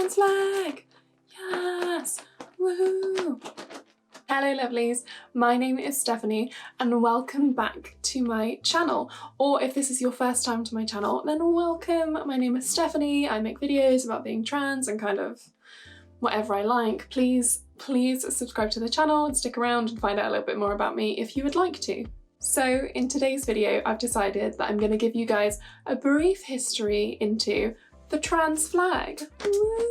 trans flag! Yes! Woohoo! Hello lovelies, my name is Stephanie and welcome back to my channel. Or if this is your first time to my channel, then welcome. My name is Stephanie, I make videos about being trans and kind of whatever I like. Please subscribe to the channel and stick around and find out a little bit more about me if you would like to. So in today's video, I've decided that I'm going to give you guys a brief history into the trans flag. Woo!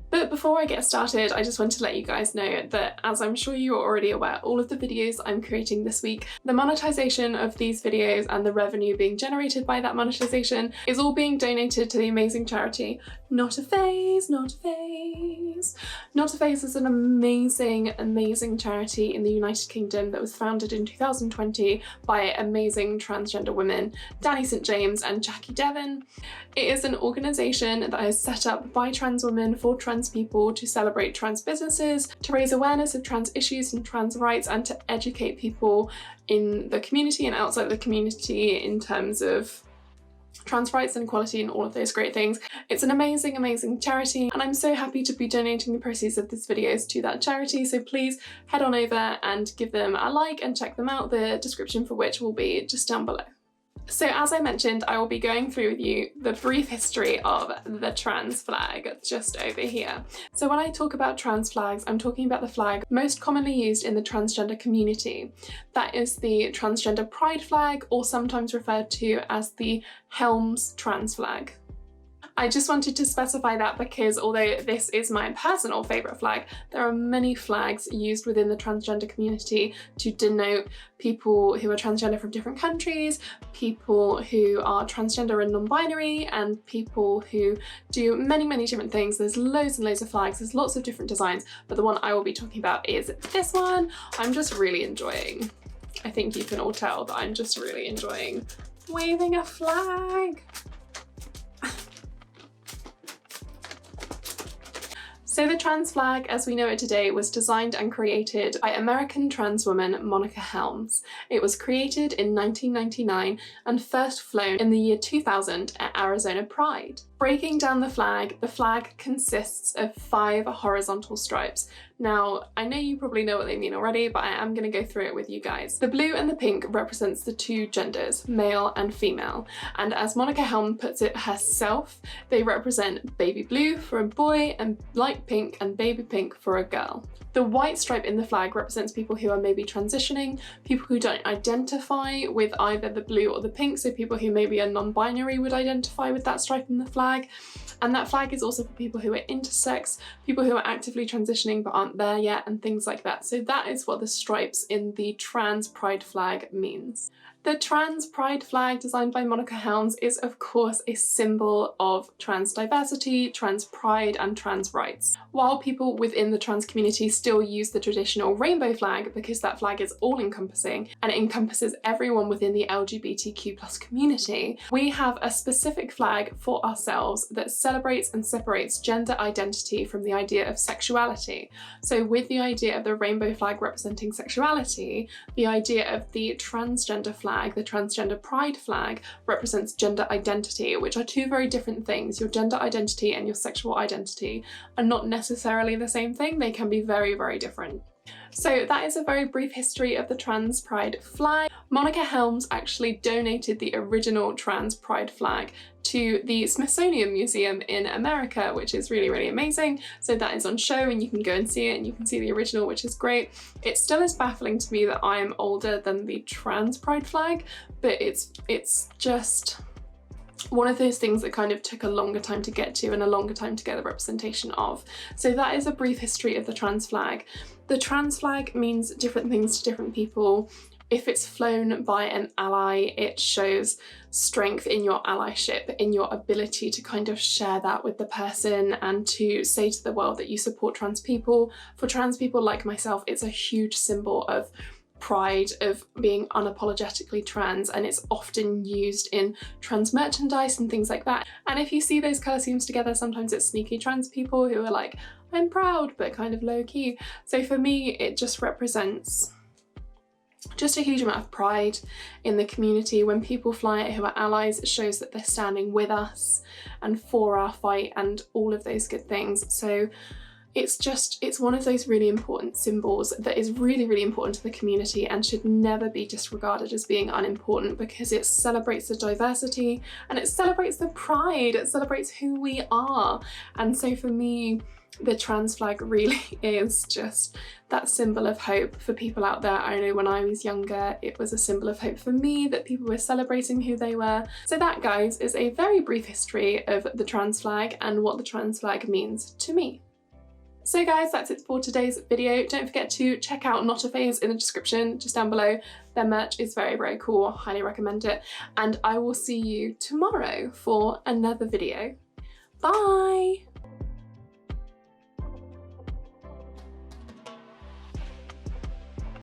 But before I get started, I just want to let you guys know that, as I'm sure you're already aware, all of the videos I'm creating this week, the monetization of these videos and the revenue being generated by that monetization is all being donated to the amazing charity Not a Phase, Not a Phase. Not a Phase is an amazing charity in the United Kingdom that was founded in 2020 by amazing transgender women Danny St James and Jackie Devon. It is an organisation that is set up by trans women for trans people to celebrate trans businesses, to raise awareness of trans issues and trans rights, and to educate people in the community and outside the community in terms of trans rights and equality and all of those great things. It's an amazing charity, and I'm so happy to be donating the proceeds of these videos to that charity, so please head on over and give them a like and check them out, the description for which will be just down below. So as I mentioned, I will be going through with you the brief history of the trans flag just over here. So when I talk about trans flags, I'm talking about the flag most commonly used in the transgender community. That is the transgender pride flag, or sometimes referred to as the Helms trans flag. I just wanted to specify that because although this is my personal favourite flag, there are many flags used within the transgender community to denote people who are transgender from different countries, people who are transgender and non-binary, and people who do many different things. There's loads and loads of flags, there's lots of different designs, but the one I will be talking about is this one. I'm just really enjoying. I think you can all tell that I'm just really enjoying waving a flag. So the trans flag, as we know it today, was designed and created by American trans woman Monica Helms. It was created in 1999 and first flown in the year 2000 at Arizona Pride. Breaking down the flag consists of 5 horizontal stripes. Now, I know you probably know what they mean already, but I am going to go through it with you guys. The blue and the pink represents the 2 genders, male and female, and as Monica Helm puts it herself, they represent baby blue for a boy and light pink and baby pink for a girl. The white stripe in the flag represents people who are maybe transitioning, people who don't identify with either the blue or the pink, so people who maybe are non-binary would identify with that stripe in the flag. And that flag is also for people who are intersex, people who are actively transitioning but aren't there yet, and things like that. So that is what the stripes in the trans pride flag means. The trans pride flag, designed by Monica Helms, is of course a symbol of trans diversity, trans pride, and trans rights. While people within the trans community still use the traditional rainbow flag because that flag is all-encompassing and it encompasses everyone within the LGBTQ+ community, we have a specific flag for ourselves that celebrates and separates gender identity from the idea of sexuality. So with the idea of the rainbow flag representing sexuality, the idea of the transgender flag, the transgender pride flag, represents gender identity, which are 2 very different things. Your gender identity and your sexual identity are not necessarily the same thing. They can be very different. So that is a very brief history of the trans pride flag. Monica Helms actually donated the original trans pride flag to the Smithsonian Museum in America, which is really amazing. So that is on show and you can go and see it, and you can see the original, which is great. It still is baffling to me that I am older than the trans pride flag, but it's just one of those things that kind of took a longer time to get to and a longer time to get the representation of. So that is a brief history of the trans flag. The trans flag means different things to different people. If it's flown by an ally, it shows strength in your allyship, in your ability to kind of share that with the person and to say to the world that you support trans people. For trans people like myself, it's a huge symbol of pride, of being unapologetically trans, and it's often used in trans merchandise and things like that. And if you see those colour schemes together, sometimes it's sneaky trans people who are like, I'm proud, but kind of low-key. So for me, it just represents just a huge amount of pride in the community. When people fly it who are allies, it shows that they're standing with us and for our fight and all of those good things. So it's one of those really important symbols that is really, really important to the community and should never be disregarded as being unimportant, because it celebrates the diversity and it celebrates the pride, it celebrates who we are. And so for me, the trans flag really is just that symbol of hope for people out there. I know when I was younger, it was a symbol of hope for me that people were celebrating who they were. So that, guys, is a very brief history of the trans flag and what the trans flag means to me. So guys, that's it for today's video. Don't forget to check out Not a Phase in the description just down below. Their merch is very, very cool. I highly recommend it. And I will see you tomorrow for another video. Bye!